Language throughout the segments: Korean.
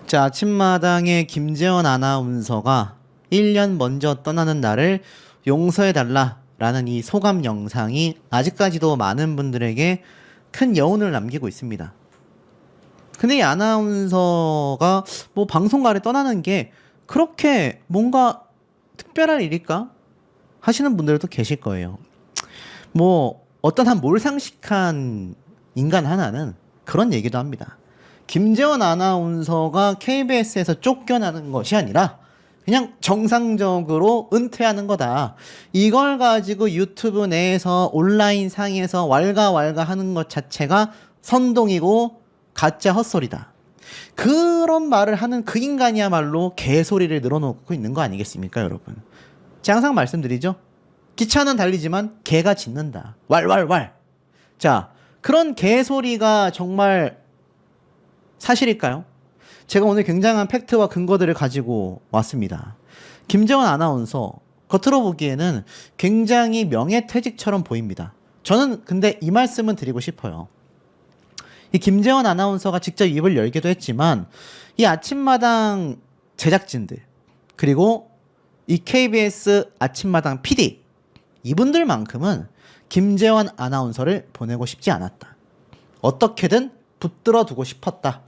자, 아침마당의 김재원 아나운서가 1년 먼저 떠나는 날을 용서해달라라는 이 소감 영상이 아직까지도 많은 분들에게 큰 여운을 남기고 있습니다. 근데 이 아나운서가 뭐 방송가를 떠나는 게 그렇게 뭔가 특별할 일일까? 하시는 분들도 계실 거예요. 뭐 어떤 한 몰상식한 인간 하나는 그런 얘기도 합니다. 김재원 아나운서가 KBS에서 쫓겨나는 것이 아니라 그냥 정상적으로 은퇴하는 거다. 이걸 가지고 유튜브 내에서 온라인 상에서 왈가왈가 하는 것 자체가 선동이고 가짜 헛소리다. 그런 말을 하는 그 인간이야말로 개소리를 늘어놓고 있는 거 아니겠습니까, 여러분? 제가 항상 말씀드리죠. 기차는 달리지만 개가 짖는다. 왈왈왈. 자, 그런 개소리가 정말 사실일까요? 제가 오늘 굉장한 팩트와 근거들을 가지고 왔습니다. 김재원 아나운서 겉으로 보기에는 굉장히 명예퇴직처럼 보입니다. 저는 근데 이 말씀은 드리고 싶어요. 이 김재원 아나운서가 직접 입을 열기도 했지만 이 아침마당 제작진들 그리고 이 KBS 아침마당 PD 이분들만큼은 김재원 아나운서를 보내고 싶지 않았다. 어떻게든 붙들어 두고 싶었다.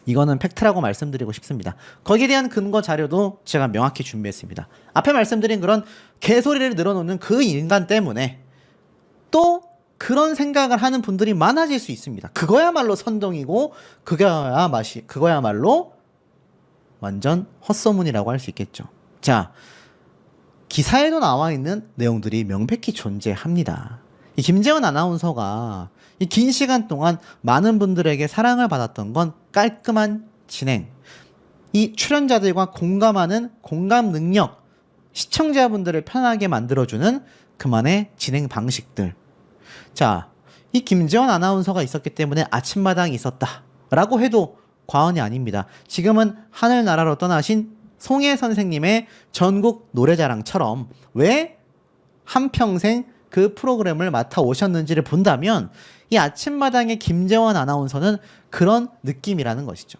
이거는 팩트라고 말씀드리고 싶습니다. 거기에 대한 근거 자료도 제가 명확히 준비했습니다. 앞에 말씀드린 그런 개소리를 늘어놓는 그 인간 때문에 또 그런 생각을 하는 분들이 많아질 수 있습니다. 그거야말로 선동이고 그거야말로 완전 헛소문이라고 할 수 있겠죠. 자, 기사에도 나와 있는 내용들이 명백히 존재합니다. 이 김재원 아나운서가 이 긴 시간 동안 많은 분들에게 사랑을 받았던 건 깔끔한 진행, 이 출연자들과 공감하는 공감 능력, 시청자분들을 편하게 만들어주는 그만의 진행 방식들. 자, 이 김재원 아나운서가 있었기 때문에 아침마당이 있었다라고 해도 과언이 아닙니다. 지금은 하늘나라로 떠나신 송혜 선생님의 전국 노래자랑처럼 왜 한평생 그 프로그램을 맡아 오셨는지를 본다면 이 아침마당의 김재원 아나운서는 그런 느낌이라는 것이죠.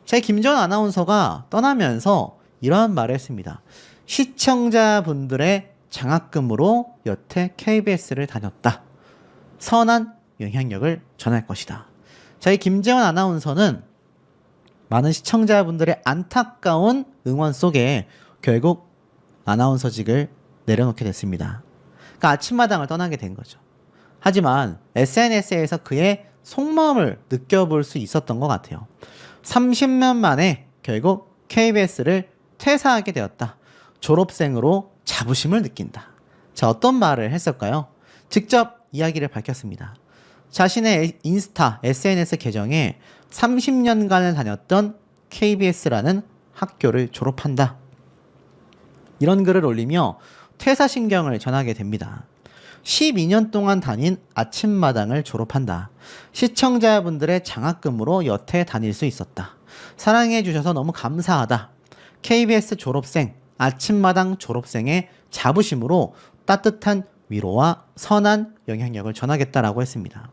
제 김재원 아나운서가 떠나면서 이러한 말을 했습니다. 시청자분들의 장학금으로 여태 KBS를 다녔다. 선한 영향력을 전할 것이다. 자, 이 김재원 아나운서는 많은 시청자분들의 안타까운 응원 속에 결국 아나운서직을 내려놓게 됐습니다. 그러니까 아침마당을 떠나게 된 거죠. 하지만 SNS에서 그의 속마음을 느껴볼 수 있었던 것 같아요. 30년 만에 결국 KBS를 퇴사하게 되었다. 졸업생으로 자부심을 느낀다. 자, 어떤 말을 했을까요? 직접 이야기를 밝혔습니다. 자신의 인스타, SNS 계정에 30년간을 다녔던 KBS라는 학교를 졸업한다. 이런 글을 올리며 퇴사 심경을 전하게 됩니다. 12년 동안 다닌 아침마당을 졸업한다. 시청자분들의 장학금으로 여태 다닐 수 있었다. 사랑해 주셔서 너무 감사하다. KBS 졸업생, 아침마당 졸업생의 자부심으로 따뜻한 위로와 선한 영향력을 전하겠다라고 했습니다.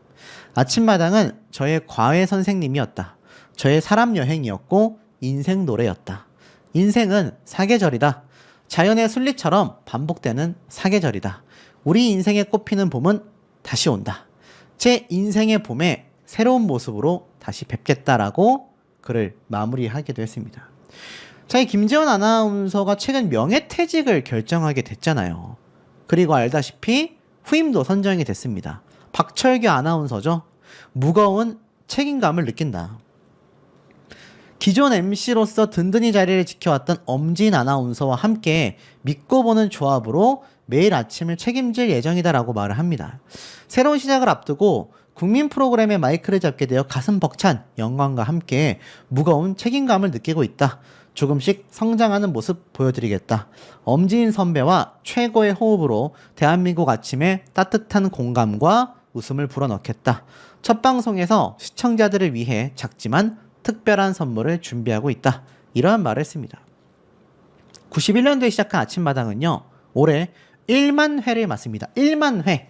아침마당은 저의 과외 선생님이었다. 저의 사람 여행이었고 인생 노래였다. 인생은 사계절이다. 자연의 순리처럼 반복되는 사계절이다. 우리 인생에 꽃피는 봄은 다시 온다. 제 인생의 봄에 새로운 모습으로 다시 뵙겠다라고 글을 마무리하기도 했습니다. 자, 이 김재원 아나운서가 최근 명예퇴직을 결정하게 됐잖아요. 그리고 알다시피 후임도 선정이 됐습니다. 박철규 아나운서죠. 무거운 책임감을 느낀다. 기존 MC로서 든든히 자리를 지켜왔던 엄진 아나운서와 함께 믿고 보는 조합으로 매일 아침을 책임질 예정이다라고 말을 합니다. 새로운 시작을 앞두고 국민 프로그램의 마이크를 잡게 되어 가슴 벅찬 영광과 함께 무거운 책임감을 느끼고 있다. 조금씩 성장하는 모습 보여드리겠다. 엄진 선배와 최고의 호흡으로 대한민국 아침에 따뜻한 공감과 웃음을 불어넣겠다. 첫 방송에서 시청자들을 위해 작지만 특별한 선물을 준비하고 있다. 이러한 말을 했습니다. 91년도에 시작한 아침마당은요. 올해 1만 회를 맞습니다. 1만 회.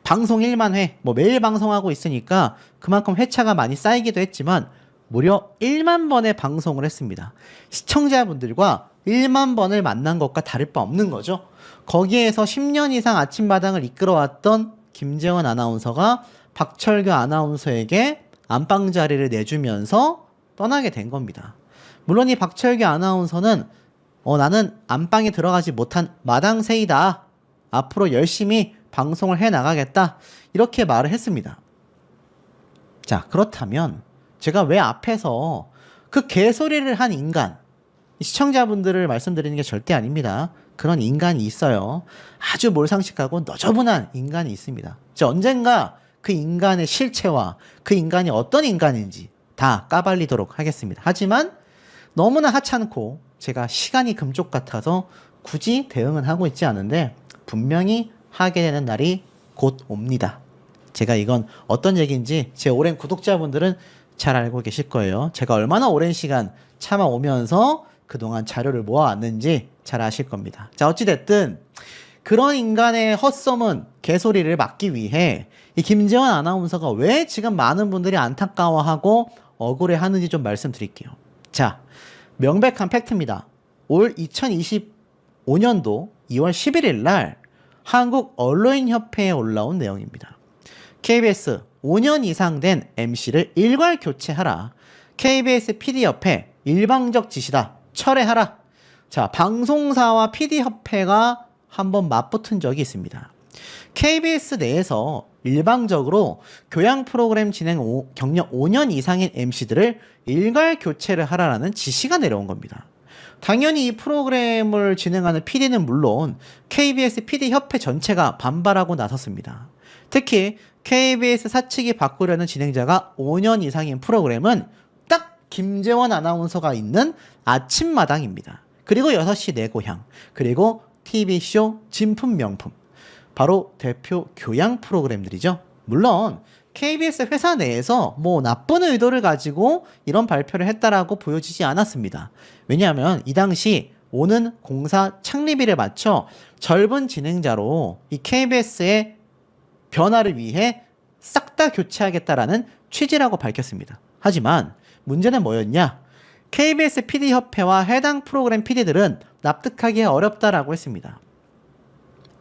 방송 1만 회. 뭐 매일 방송하고 있으니까 그만큼 회차가 많이 쌓이기도 했지만 무려 1만 번의 방송을 했습니다. 시청자분들과 1만 번을 만난 것과 다를 바 없는 거죠. 거기에서 10년 이상 아침마당을 이끌어왔던 김재원 아나운서가 박철규 아나운서에게 안방 자리를 내주면서 떠나게 된 겁니다. 물론 이 박철규 아나운서는 나는 안방에 들어가지 못한 마당새이다. 앞으로 열심히 방송을 해나가겠다. 이렇게 말을 했습니다. 자, 그렇다면 제가 왜 앞에서 그 개소리를 한 인간, 시청자분들을 말씀드리는 게 절대 아닙니다. 그런 인간이 있어요. 아주 몰상식하고 너저분한 인간이 있습니다. 언젠가 그 인간의 실체와 그 인간이 어떤 인간인지 다 까발리도록 하겠습니다. 하지만 너무나 하찮고 제가 시간이 금쪽 같아서 굳이 대응은 하고 있지 않은데 분명히 하게 되는 날이 곧 옵니다. 제가 이건 어떤 얘기인지 제 오랜 구독자분들은 잘 알고 계실 거예요. 제가 얼마나 오랜 시간 참아오면서 그동안 자료를 모아왔는지 잘 아실 겁니다. 자, 어찌됐든 그런 인간의 헛소문, 개소리를 막기 위해 이 김재원 아나운서가 왜 지금 많은 분들이 안타까워하고 억울해하는지 좀 말씀드릴게요. 자, 명백한 팩트입니다. 올 2025년도 2월 11일 날 한국언론인협회에 올라온 내용입니다. KBS 5년 이상 된 MC를 일괄 교체하라. KBS PD협회 일방적 지시다. 철회하라. 자, 방송사와 PD협회가 한번 맞붙은 적이 있습니다. KBS 내에서 일방적으로 교양 프로그램 진행 경력 5년 이상인 MC들을 일괄 교체를 하라라는 지시가 내려온 겁니다. 당연히 이 프로그램을 진행하는 PD는 물론 KBS PD협회 전체가 반발하고 나섰습니다. 특히 KBS 사측이 바꾸려는 진행자가 5년 이상인 프로그램은 딱 김재원 아나운서가 있는 아침마당입니다. 그리고 6시 내 고향, 그리고 TV쇼 진품 명품, 바로 대표 교양 프로그램들이죠. 물론 KBS 회사 내에서 뭐 나쁜 의도를 가지고 이런 발표를 했다라고 보여지지 않았습니다. 왜냐하면 이 당시 오는 공사 창립일에 맞춰 젊은 진행자로 이 KBS의 변화를 위해 싹 다 교체하겠다라는 취지라고 밝혔습니다. 하지만 문제는 뭐였냐? KBS PD협회와 해당 프로그램 PD들은 납득하기 어렵다라고 했습니다.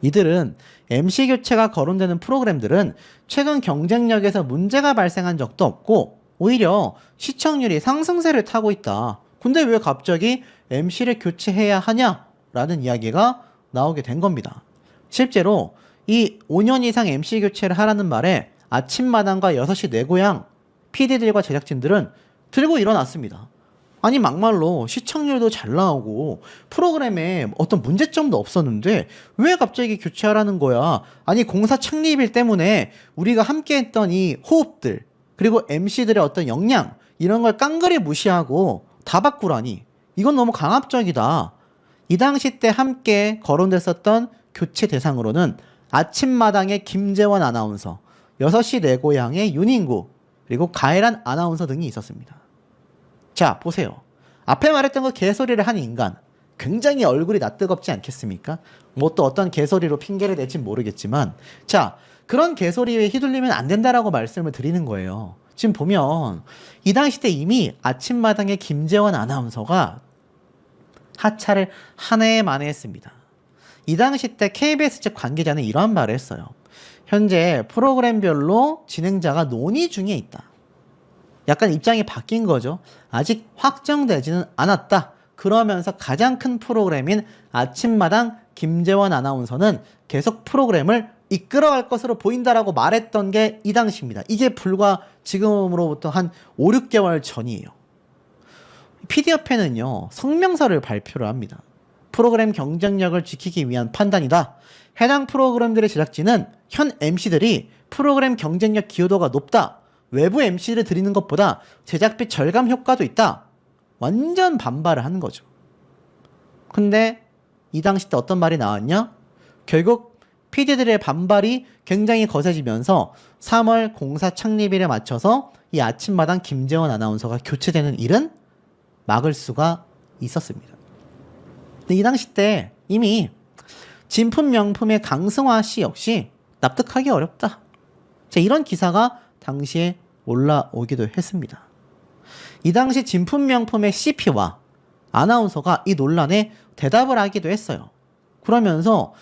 이들은 MC 교체가 거론되는 프로그램들은 최근 경쟁력에서 문제가 발생한 적도 없고 오히려 시청률이 상승세를 타고 있다. 근데 왜 갑자기 MC를 교체해야 하냐라는 이야기가 나오게 된 겁니다. 실제로 이 5년 이상 MC 교체를 하라는 말에 아침마당과 6시 내 고향 PD들과 제작진들은 들고 일어났습니다. 아니 막말로 시청률도 잘 나오고 프로그램에 어떤 문제점도 없었는데 왜 갑자기 교체하라는 거야? 아니 공사 창립일 때문에 우리가 함께했던 이 호흡들 그리고 MC들의 어떤 역량 이런 걸 깡그리 무시하고 다 바꾸라니 이건 너무 강압적이다. 이 당시 때 함께 거론됐었던 교체 대상으로는 아침마당의 김재원 아나운서, 6시 내 고향의 윤인구, 그리고 가해란 아나운서 등이 있었습니다. 자, 보세요. 앞에 말했던 그 개소리를 한 인간, 굉장히 얼굴이 낯뜨겁지 않겠습니까? 뭐 또 어떤 개소리로 핑계를 낼진 모르겠지만, 자, 그런 개소리에 휘둘리면 안 된다라고 말씀을 드리는 거예요. 지금 보면 이 당시 때 이미 아침마당의 김재원 아나운서가 하차를 한 해 만에 했습니다. 이 당시 때 KBS 측 관계자는 이러한 말을 했어요. 현재 프로그램별로 진행자가 논의 중에 있다. 약간 입장이 바뀐 거죠. 아직 확정되지는 않았다. 그러면서 가장 큰 프로그램인 아침마당 김재원 아나운서는 계속 프로그램을 이끌어갈 것으로 보인다라고 말했던 게 이 당시입니다. 이게 불과 지금으로부터 한 5, 6개월 전이에요. PD협회는요, 성명서를 발표를 합니다. 프로그램 경쟁력을 지키기 위한 판단이다. 해당 프로그램들의 제작진은 현 MC들이 프로그램 경쟁력 기여도가 높다. 외부 MC를 들이는 것보다 제작비 절감 효과도 있다. 완전 반발을 하는 거죠. 근데 이 당시 때 어떤 말이 나왔냐? 결국 PD들의 반발이 굉장히 거세지면서 3월 공사 창립일에 맞춰서 이 아침마당 김재원 아나운서가 교체되는 일은 막을 수가 있었습니다. 근데 이 당시 때 이미 진품 명품의 강승화 씨 역시 납득하기 어렵다. 자, 이런 기사가 당시에 올라오기도 했습니다. 이 당시 진품 명품의 CP와 아나운서가 이 논란에 대답을 하기도 했어요. 그러면서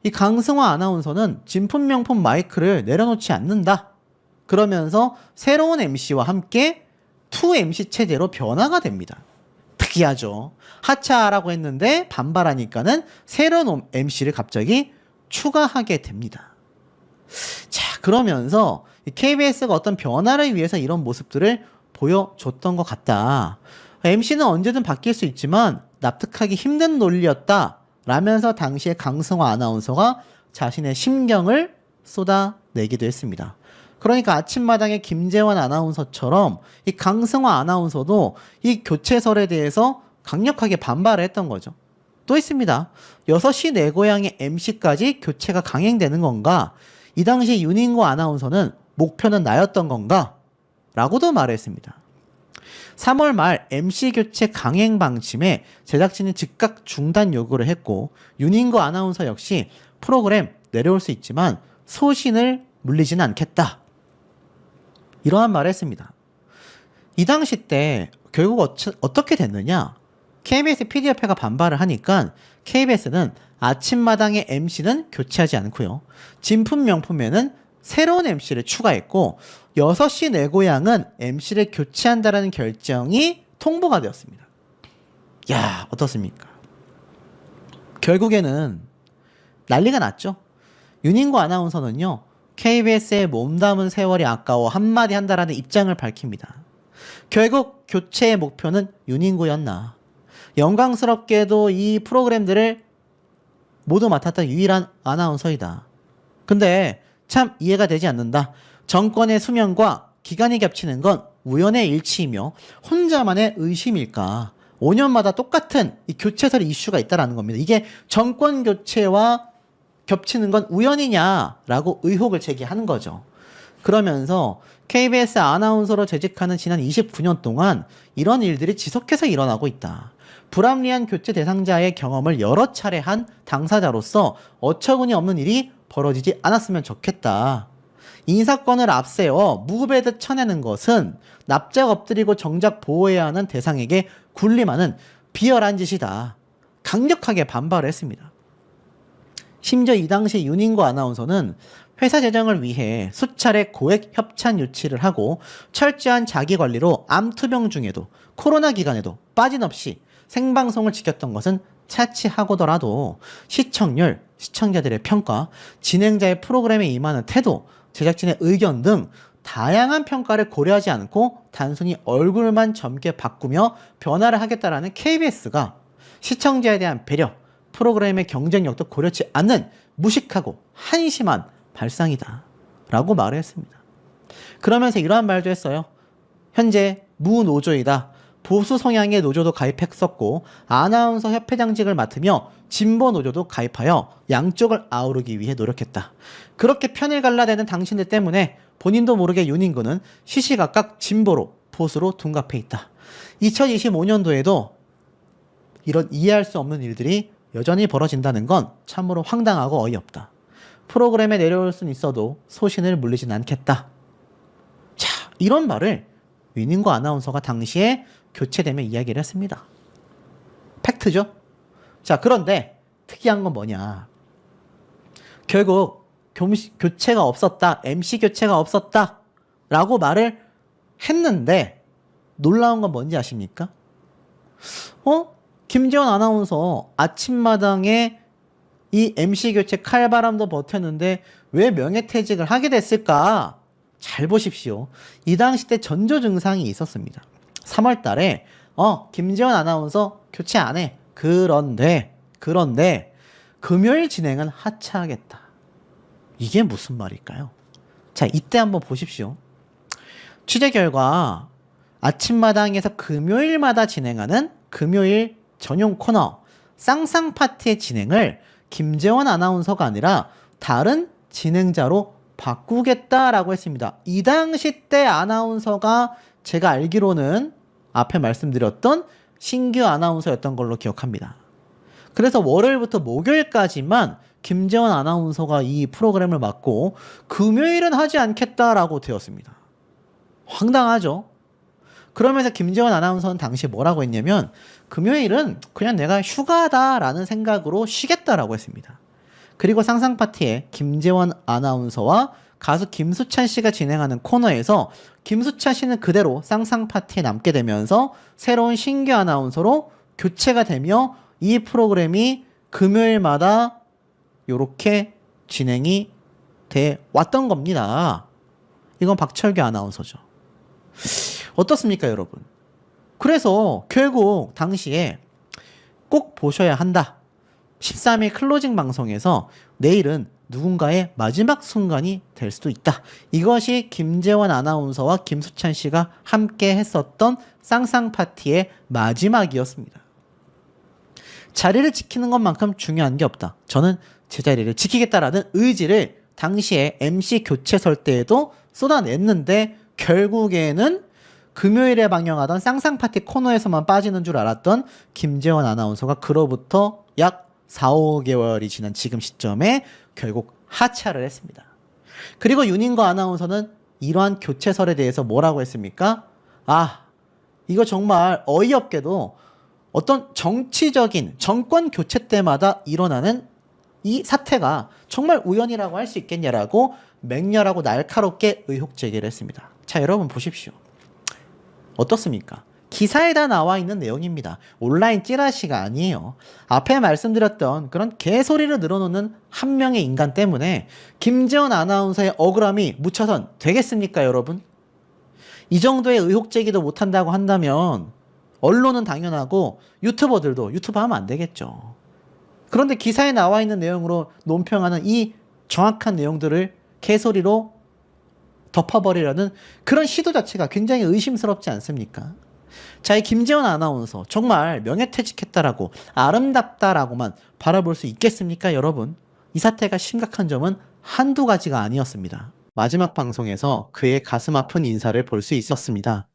이 강승화 아나운서는 진품 명품 마이크를 내려놓지 않는다. 그러면서 새로운 MC와 함께 2MC 체제로 변화가 됩니다. 특이하죠. 하차하라고 했는데 반발하니까는 새로운 MC를 갑자기 추가하게 됩니다. 자, 그러면서 KBS가 어떤 변화를 위해서 이런 모습들을 보여줬던 것 같다. MC는 언제든 바뀔 수 있지만 납득하기 힘든 논리였다. 라면서 당시에 강승화 아나운서가 자신의 심경을 쏟아내기도 했습니다. 그러니까 아침마당의 김재원 아나운서처럼 이 강승화 아나운서도 이 교체설에 대해서 강력하게 반발을 했던 거죠. 또 있습니다. 6시 내 고향의 MC까지 교체가 강행되는 건가? 이 당시 윤인구 아나운서는 목표는 나였던 건가? 라고도 말했습니다. 3월 말 MC 교체 강행 방침에 제작진이 즉각 중단 요구를 했고 윤인구 아나운서 역시 프로그램 내려올 수 있지만 소신을 물리지는 않겠다. 이러한 말을 했습니다. 이 당시 때 결국 어떻게 됐느냐? KBS PD협회가 반발을 하니까 KBS는 아침마당의 MC는 교체하지 않고요. 진품 명품에는 새로운 MC를 추가했고 6시 내 고향은 MC를 교체한다라는 결정이 통보가 되었습니다. 야, 어떻습니까? 결국에는 난리가 났죠. 윤인구 아나운서는요. KBS의 몸담은 세월이 아까워 한마디 한다라는 입장을 밝힙니다. 결국 교체의 목표는 윤인구였나. 영광스럽게도 이 프로그램들을 모두 맡았던 유일한 아나운서이다. 근데 참 이해가 되지 않는다. 정권의 수명과 기간이 겹치는 건 우연의 일치이며 혼자만의 의심일까? 5년마다 똑같은 이 교체설 이슈가 있다라는 겁니다. 이게 정권 교체와 겹치는 건 우연이냐라고 의혹을 제기하는 거죠. 그러면서 KBS 아나운서로 재직하는 지난 29년 동안 이런 일들이 지속해서 일어나고 있다. 불합리한 교체 대상자의 경험을 여러 차례 한 당사자로서 어처구니 없는 일이 벌어지지 않았으면 좋겠다. 인사권을 앞세워 무배듯 쳐내는 것은 납작 엎드리고 정작 보호해야 하는 대상에게 군림하는 비열한 짓이다. 강력하게 반발을 했습니다. 심지어 이 당시 윤인구 아나운서는 회사 재정을 위해 수차례 고액 협찬 유치를 하고 철저한 자기관리로 암투병 중에도 코로나 기간에도 빠짐없이 생방송을 지켰던 것은 차치하고더라도 시청률, 시청자들의 평가, 진행자의 프로그램에 임하는 태도, 제작진의 의견 등 다양한 평가를 고려하지 않고 단순히 얼굴만 젊게 바꾸며 변화를 하겠다라는 KBS가 시청자에 대한 배려, 프로그램의 경쟁력도 고려치 않는 무식하고 한심한 발상이다 라고 말을 했습니다. 그러면서 이러한 말도 했어요. 현재 무노조이다. 보수 성향의 노조도 가입했었고 아나운서 협회장직을 맡으며 진보 노조도 가입하여 양쪽을 아우르기 위해 노력했다. 그렇게 편을 갈라대는 당신들 때문에 본인도 모르게 윤인구는 시시각각 진보로 보수로 둔갑해 있다. 2025년도에도 이런 이해할 수 없는 일들이 여전히 벌어진다는 건 참으로 황당하고 어이없다. 프로그램에 내려올 수는 있어도 소신을 물리진 않겠다. 자, 이런 말을 윤인구 아나운서가 당시에 교체되며 이야기를 했습니다. 팩트죠? 자, 그런데 특이한 건 뭐냐. 결국 교체가 없었다. MC 교체가 없었다. 라고 말을 했는데 놀라운 건 뭔지 아십니까? 김재원 아나운서 아침마당에 이 MC 교체 칼바람도 버텼는데 왜 명예퇴직을 하게 됐을까? 잘 보십시오. 이 당시 때 전조 증상이 있었습니다. 3월 달에 김재원 아나운서 교체 안 해. 그런데 금요일 진행은 하차하겠다. 이게 무슨 말일까요? 자, 이때 한번 보십시오. 취재 결과 아침마당에서 금요일마다 진행하는 금요일 전용 코너 쌍쌍파티의 진행을 김재원 아나운서가 아니라 다른 진행자로 바꾸겠다라고 했습니다. 이 당시 때 아나운서가 제가 알기로는 앞에 말씀드렸던 신규 아나운서였던 걸로 기억합니다. 그래서 월요일부터 목요일까지만 김재원 아나운서가 이 프로그램을 맡고 금요일은 하지 않겠다라고 되었습니다. 황당하죠? 그러면서 김재원 아나운서는 당시 뭐라고 했냐면 금요일은 그냥 내가 휴가다라는 생각으로 쉬겠다라고 했습니다. 그리고 상상 파티에 김재원 아나운서와 가수 김수찬 씨가 진행하는 코너에서 김수찬 씨는 그대로 상상 파티에 남게 되면서 새로운 신규 아나운서로 교체가 되며 이 프로그램이 금요일마다 이렇게 진행이 돼 왔던 겁니다. 이건 박철규 아나운서죠. 어떻습니까, 여러분? 그래서 결국 당시에 꼭 보셔야 한다. 13일 클로징 방송에서 내일은 누군가의 마지막 순간이 될 수도 있다. 이것이 김재원 아나운서와 김수찬 씨가 함께 했었던 쌍쌍 파티의 마지막이었습니다. 자리를 지키는 것만큼 중요한 게 없다. 저는 제 자리를 지키겠다라는 의지를 당시에 MC 교체 설 때에도 쏟아냈는데 결국에는 금요일에 방영하던 쌍쌍 파티 코너에서만 빠지는 줄 알았던 김재원 아나운서가 그로부터 약 4, 5개월이 지난 지금 시점에 결국 하차를 했습니다. 그리고 윤인거 아나운서는 이러한 교체설에 대해서 뭐라고 했습니까? 이거 정말 어이없게도 어떤 정치적인 정권 교체 때마다 일어나는 이 사태가 정말 우연이라고 할 수 있겠냐라고 맹렬하고 날카롭게 의혹 제기를 했습니다. 자, 여러분 보십시오. 어떻습니까? 기사에 다 나와 있는 내용입니다. 온라인 찌라시가 아니에요. 앞에 말씀드렸던 그런 개소리를 늘어놓는 한 명의 인간 때문에 김재원 아나운서의 억울함이 묻혀선 되겠습니까, 여러분? 이 정도의 의혹 제기도 못한다고 한다면 언론은 당연하고 유튜버들도 유튜브 하면 안 되겠죠. 그런데 기사에 나와 있는 내용으로 논평하는 이 정확한 내용들을 개소리로 덮어버리려는 그런 시도 자체가 굉장히 의심스럽지 않습니까? 자, 이 김재원 아나운서 정말 명예퇴직했다라고 아름답다라고만 바라볼 수 있겠습니까, 여러분? 이 사태가 심각한 점은 한두 가지가 아니었습니다. 마지막 방송에서 그의 가슴 아픈 인사를 볼 수 있었습니다.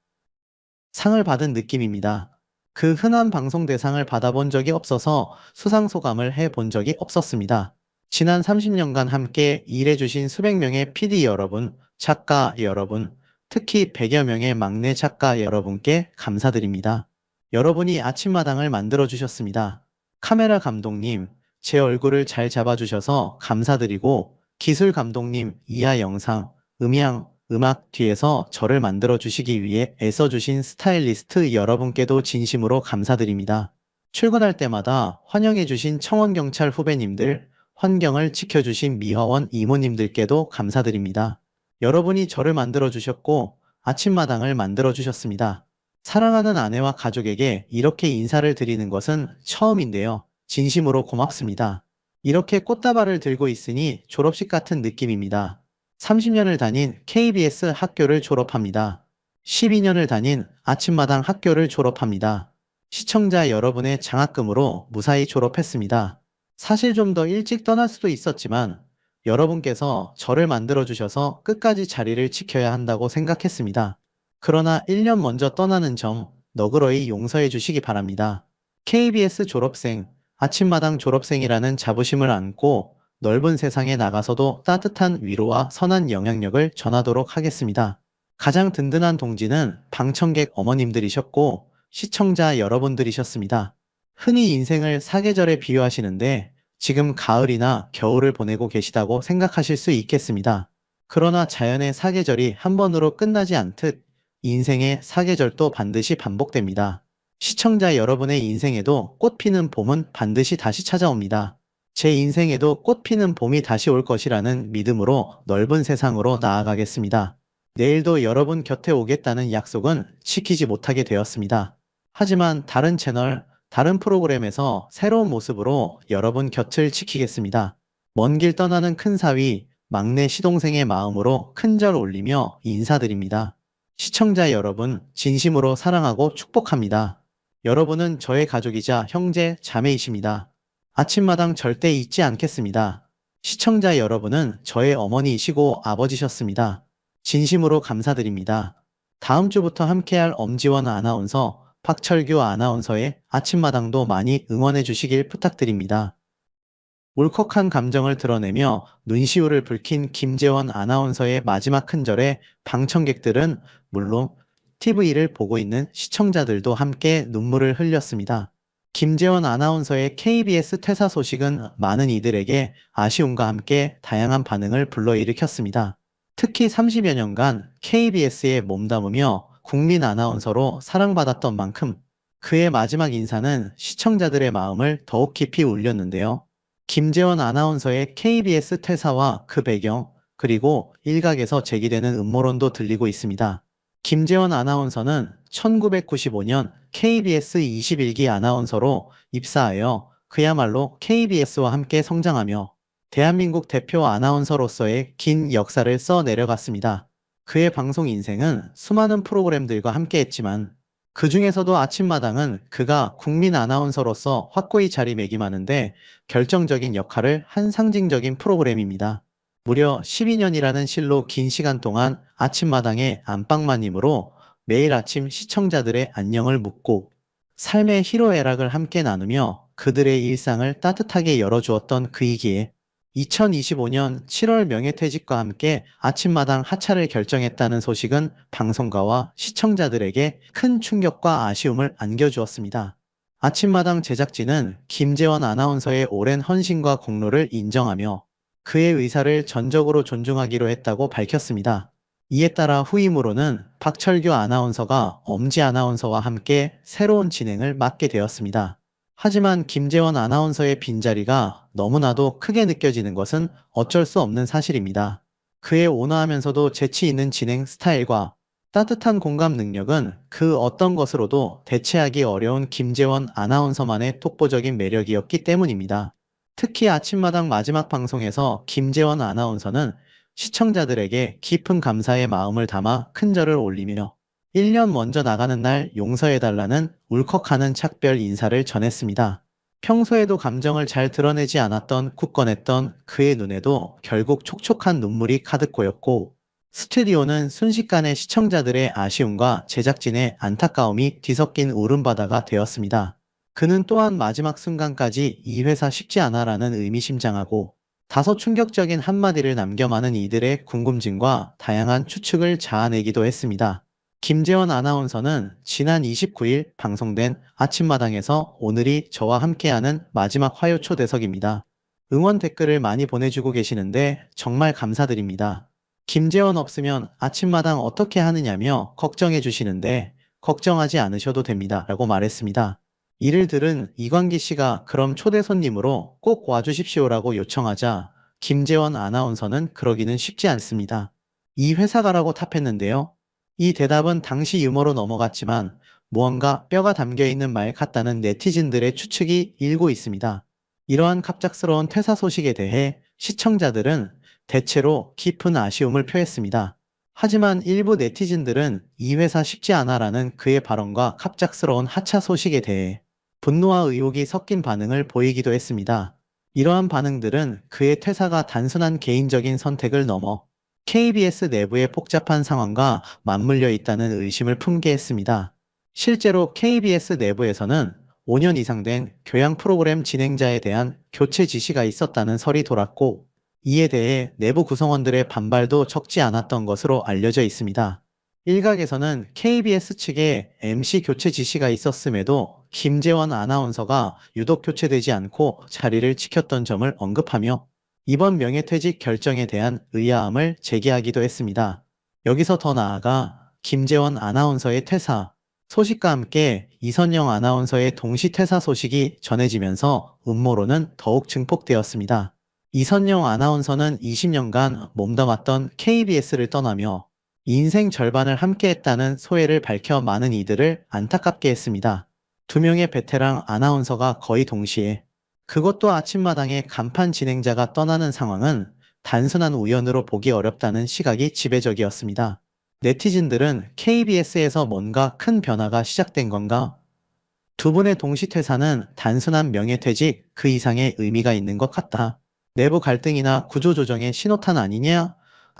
상을 받은 느낌입니다. 그 흔한 방송 대상을 받아본 적이 없어서 수상 소감을 해본 적이 없었습니다. 지난 30년간 함께 일해주신 수백 명의 PD 여러분, 작가 여러분, 특히 100여 명의 막내 작가 여러분께 감사드립니다. 여러분이 아침마당을 만들어주셨습니다. 카메라 감독님, 제 얼굴을 잘 잡아주셔서 감사드리고 기술 감독님, 이하 영상, 음향, 음악 뒤에서 저를 만들어주시기 위해 애써주신 스타일리스트 여러분께도 진심으로 감사드립니다. 출근할 때마다 환영해주신 청원경찰 후배님들, 환경을 지켜주신 미화원 이모님들께도 감사드립니다. 여러분이 저를 만들어주셨고 아침마당을 만들어주셨습니다. 사랑하는 아내와 가족에게 이렇게 인사를 드리는 것은 처음인데요. 진심으로 고맙습니다. 이렇게 꽃다발을 들고 있으니 졸업식 같은 느낌입니다. 30년을 다닌 KBS 학교를 졸업합니다. 12년을 다닌 아침마당 학교를 졸업합니다. 시청자 여러분의 장학금으로 무사히 졸업했습니다. 사실 좀 더 일찍 떠날 수도 있었지만 여러분께서 저를 만들어주셔서 끝까지 자리를 지켜야 한다고 생각했습니다. 그러나 1년 먼저 떠나는 점 너그러이 용서해 주시기 바랍니다. KBS 졸업생, 아침마당 졸업생이라는 자부심을 안고 넓은 세상에 나가서도 따뜻한 위로와 선한 영향력을 전하도록 하겠습니다. 가장 든든한 동지는 방청객 어머님들이셨고 시청자 여러분들이셨습니다. 흔히 인생을 사계절에 비유하시는데 지금 가을이나 겨울을 보내고 계시다고 생각하실 수 있겠습니다. 그러나 자연의 사계절이 한 번으로 끝나지 않듯 인생의 사계절도 반드시 반복됩니다. 시청자 여러분의 인생에도 꽃피는 봄은 반드시 다시 찾아옵니다. 제 인생에도 꽃피는 봄이 다시 올 것이라는 믿음으로 넓은 세상으로 나아가겠습니다. 내일도 여러분 곁에 오겠다는 약속은 지키지 못하게 되었습니다. 하지만 다른 채널, 다른 프로그램에서 새로운 모습으로 여러분 곁을 지키겠습니다. 먼 길 떠나는 큰사위, 막내 시동생의 마음으로 큰절 올리며 인사드립니다. 시청자 여러분, 진심으로 사랑하고 축복합니다. 여러분은 저의 가족이자 형제, 자매이십니다. 아침마당 절대 잊지 않겠습니다. 시청자 여러분은 저의 어머니이시고 아버지셨습니다. 진심으로 감사드립니다. 다음 주부터 함께할 엄지원 아나운서, 박철규 아나운서의 아침마당도 많이 응원해 주시길 부탁드립니다. 울컥한 감정을 드러내며 눈시울을 붉힌 김재원 아나운서의 마지막 큰절에 방청객들은 물론 TV를 보고 있는 시청자들도 함께 눈물을 흘렸습니다. 김재원 아나운서의 KBS 퇴사 소식은 많은 이들에게 아쉬움과 함께 다양한 반응을 불러일으켰습니다. 특히 30여 년간 KBS에 몸담으며 국민 아나운서로 사랑받았던 만큼 그의 마지막 인사는 시청자들의 마음을 더욱 깊이 울렸는데요. 김재원 아나운서의 KBS 퇴사와 그 배경, 그리고 일각에서 제기되는 음모론도 들리고 있습니다. 김재원 아나운서는 1995년 KBS 21기 아나운서로 입사하여 그야말로 KBS와 함께 성장하며 대한민국 대표 아나운서로서의 긴 역사를 써 내려갔습니다. 그의 방송 인생은 수많은 프로그램들과 함께했지만 그 중에서도 아침마당은 그가 국민 아나운서로서 확고히 자리매김하는데 결정적인 역할을 한 상징적인 프로그램입니다. 무려 12년이라는 실로 긴 시간 동안 아침마당의 안방마님으로 매일 아침 시청자들의 안녕을 묻고 삶의 희로애락을 함께 나누며 그들의 일상을 따뜻하게 열어주었던 그이기에 2025년 7월 명예퇴직과 함께 아침마당 하차를 결정했다는 소식은 방송가와 시청자들에게 큰 충격과 아쉬움을 안겨주었습니다. 아침마당 제작진은 김재원 아나운서의 오랜 헌신과 공로를 인정하며 그의 의사를 전적으로 존중하기로 했다고 밝혔습니다. 이에 따라 후임으로는 박철규 아나운서가 엄지 아나운서와 함께 새로운 진행을 맡게 되었습니다. 하지만 김재원 아나운서의 빈자리가 너무나도 크게 느껴지는 것은 어쩔 수 없는 사실입니다. 그의 온화하면서도 재치 있는 진행 스타일과 따뜻한 공감 능력은 그 어떤 것으로도 대체하기 어려운 김재원 아나운서만의 독보적인 매력이었기 때문입니다. 특히 아침마당 마지막 방송에서 김재원 아나운서는 시청자들에게 깊은 감사의 마음을 담아 큰절을 올리며 1년 먼저 나가는 날 용서해달라는 울컥하는 작별 인사를 전했습니다. 평소에도 감정을 잘 드러내지 않았던 굳건했던 그의 눈에도 결국 촉촉한 눈물이 가득 고였고 스튜디오는 순식간에 시청자들의 아쉬움과 제작진의 안타까움이 뒤섞인 울음바다가 되었습니다. 그는 또한 마지막 순간까지 이 회사 쉽지 않아라는 의미심장하고 다소 충격적인 한마디를 남겨 많은 이들의 궁금증과 다양한 추측을 자아내기도 했습니다. 김재원 아나운서는 지난 29일 방송된 아침마당에서 오늘이 저와 함께하는 마지막 화요 초대석입니다. 응원 댓글을 많이 보내주고 계시는데 정말 감사드립니다. 김재원 없으면 아침마당 어떻게 하느냐며 걱정해 주시는데 걱정하지 않으셔도 됩니다. 라고 말했습니다. 이를 들은 이광기 씨가 그럼 초대 손님으로 꼭 와주십시오라고 요청하자 김재원 아나운서는 그러기는 쉽지 않습니다. 이 회사 가라고 답했는데요. 이 대답은 당시 유머로 넘어갔지만 무언가 뼈가 담겨있는 말 같다는 네티즌들의 추측이 일고 있습니다. 이러한 갑작스러운 퇴사 소식에 대해 시청자들은 대체로 깊은 아쉬움을 표했습니다. 하지만 일부 네티즌들은 이 회사 쉽지 않아라는 그의 발언과 갑작스러운 하차 소식에 대해 분노와 의혹이 섞인 반응을 보이기도 했습니다. 이러한 반응들은 그의 퇴사가 단순한 개인적인 선택을 넘어 KBS 내부의 복잡한 상황과 맞물려 있다는 의심을 품게 했습니다. 실제로 KBS 내부에서는 5년 이상 된 교양 프로그램 진행자에 대한 교체 지시가 있었다는 설이 돌았고 이에 대해 내부 구성원들의 반발도 적지 않았던 것으로 알려져 있습니다. 일각에서는 KBS 측에 MC 교체 지시가 있었음에도 김재원 아나운서가 유독 교체되지 않고 자리를 지켰던 점을 언급하며 이번 명예퇴직 결정에 대한 의아함을 제기하기도 했습니다. 여기서 더 나아가 김재원 아나운서의 퇴사 소식과 함께 이선영 아나운서의 동시 퇴사 소식이 전해지면서 음모론은 더욱 증폭되었습니다. 이선영 아나운서는 20년간 몸담았던 KBS를 떠나며 인생 절반을 함께했다는 소회를 밝혀 많은 이들을 안타깝게 했습니다. 두 명의 베테랑 아나운서가 거의 동시에 그것도 아침마당의 간판 진행자가 떠나는 상황은 단순한 우연으로 보기 어렵다는 시각이 지배적이었습니다. 네티즌들은 KBS에서 뭔가 큰 변화가 시작된 건가? 두 분의 동시 퇴사는 단순한 명예퇴직 그 이상의 의미가 있는 것 같다. 내부 갈등이나 구조조정의 신호탄 아니냐?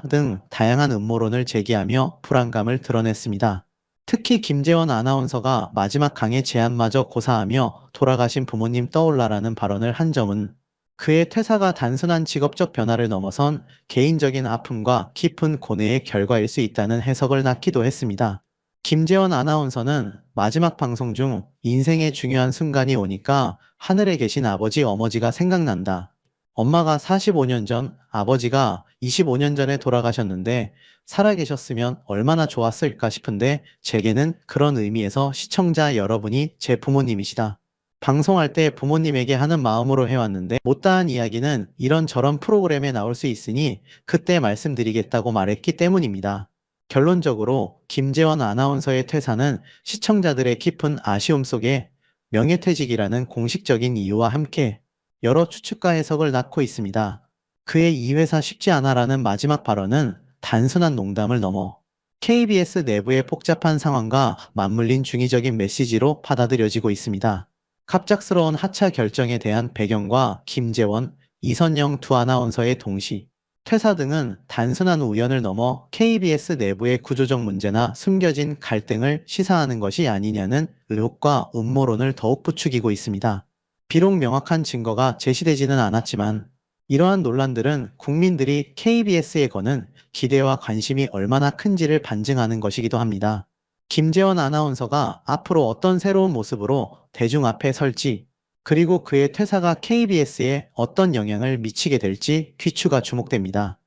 등 다양한 음모론을 제기하며 불안감을 드러냈습니다. 특히 김재원 아나운서가 마지막 강의 제안마저 고사하며 돌아가신 부모님 떠올라라는 발언을 한 점은 그의 퇴사가 단순한 직업적 변화를 넘어선 개인적인 아픔과 깊은 고뇌의 결과일 수 있다는 해석을 낳기도 했습니다. 김재원 아나운서는 마지막 방송 중 인생의 중요한 순간이 오니까 하늘에 계신 아버지, 어머니가 생각난다. 엄마가 45년 전, 아버지가 25년 전에 돌아가셨는데 살아계셨으면 얼마나 좋았을까 싶은데 제게는 그런 의미에서 시청자 여러분이 제 부모님이시다. 방송할 때 부모님에게 하는 마음으로 해왔는데 못다한 이야기는 이런저런 프로그램에 나올 수 있으니 그때 말씀드리겠다고 말했기 때문입니다. 결론적으로 김재원 아나운서의 퇴사는 시청자들의 깊은 아쉬움 속에 명예퇴직이라는 공식적인 이유와 함께 여러 추측과 해석을 낳고 있습니다. 그의 이 회사 쉽지 않아라는 마지막 발언은 단순한 농담을 넘어 KBS 내부의 복잡한 상황과 맞물린 중의적인 메시지로 받아들여지고 있습니다. 갑작스러운 하차 결정에 대한 배경과 김재원, 이선영 두 아나운서의 동시, 퇴사 등은 단순한 우연을 넘어 KBS 내부의 구조적 문제나 숨겨진 갈등을 시사하는 것이 아니냐는 의혹과 음모론을 더욱 부추기고 있습니다. 비록 명확한 증거가 제시되지는 않았지만 이러한 논란들은 국민들이 KBS에 거는 기대와 관심이 얼마나 큰지를 반증하는 것이기도 합니다. 김재원 아나운서가 앞으로 어떤 새로운 모습으로 대중 앞에 설지, 그리고 그의 퇴사가 KBS에 어떤 영향을 미치게 될지 귀추가 주목됩니다.